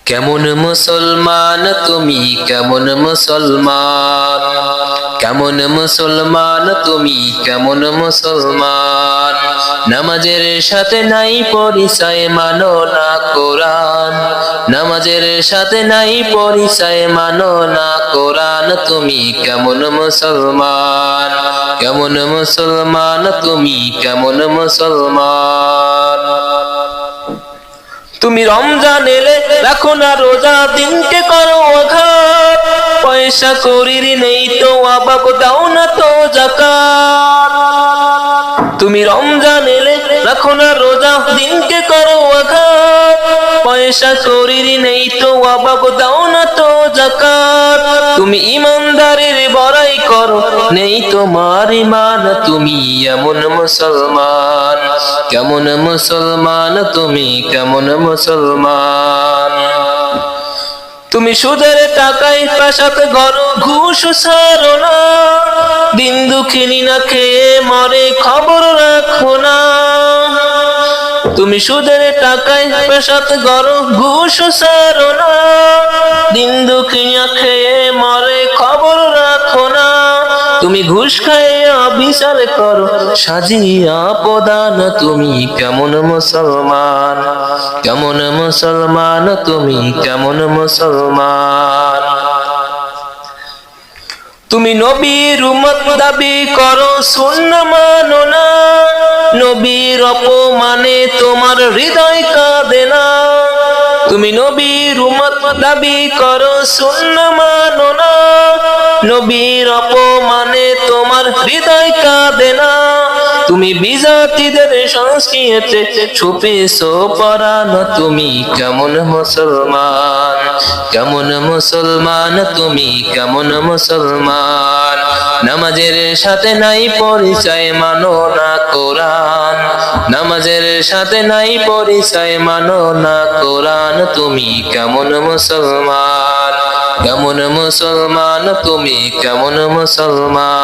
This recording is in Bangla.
কেমন মুসলমান তুমি, কেমন মুসলমান, কেমন মুসলমান তুমি, কেমন মুসলমান। নামাজের সাথে নাই পরিচয়, মানো না কোরআন। নামাজের সাথে নাই পরিচয়, মানো না কোরআন। তুমি কেমন মুসলমান, কেমন মুসলমান তুমি, কেমন মুসলমান। তুমি রমজান এলে রাখো না রোজা, দিনকে করো আঘাত। পয়সা করির নেই তো অভাব, দাও না তো যাকাত। তুমি রমজান এলে রাখো না রোজা, দিনকে করো আঘাত। পয়সা করির নেই তো অভাব, দাও না তো যাকাত। তুমি ইমানদারের বড়াই করো, নেই তোমার ঈমান। তুমি এমন মুসলমান, কেমন মুসলমান তুমি, কেমন মুসলমান। তুমি সুদের টাকায় প্রাসাদ গড়ো, ঘুষ ছাড়ো না। দিন দুঃখিনী না খেয়ে মরে, খবর রাখো না। তুমি সুদের টাকায় প্রাসাদ গড়ো, ঘুষ ছাড়ো না। দিন দুঃখিনী না খেয়ে মরে, খবর রাখো না। তুমি ঘুষ খাইয়া বিচার করো, সাজিয়া প্রদান। তুমি কেমন মুসলমান, কেমন মুসলমান তুমি, কেমন মুসলমান। তুমি নবীর উম্মত দাবি করো, সুন্নাহ মানো না। নবীর অপমানে তোমার হৃদয় কাঁদে না। তুমি নবীর উম্মত দাবি করো, সুন্নাহ মানো না। নবীর অপমানে তোমার হৃদয় কাঁদে না। তুমি বিজাতিদের সংস্কৃতিতে ছুপেছো পরাণ। তুমি কেমন মুসলমান, কেমন মুসলমান তুমি, কেমন মুসলমান। নামাজের সাথে নাই পরিচয়, মানো না কোরআন। নামাজের সাথে নাই পরিচয়, মানো না কোরআন। তুমি কেমন মুসলমান, কেমন মুসলমান তুমি, কেমন মুসলমান।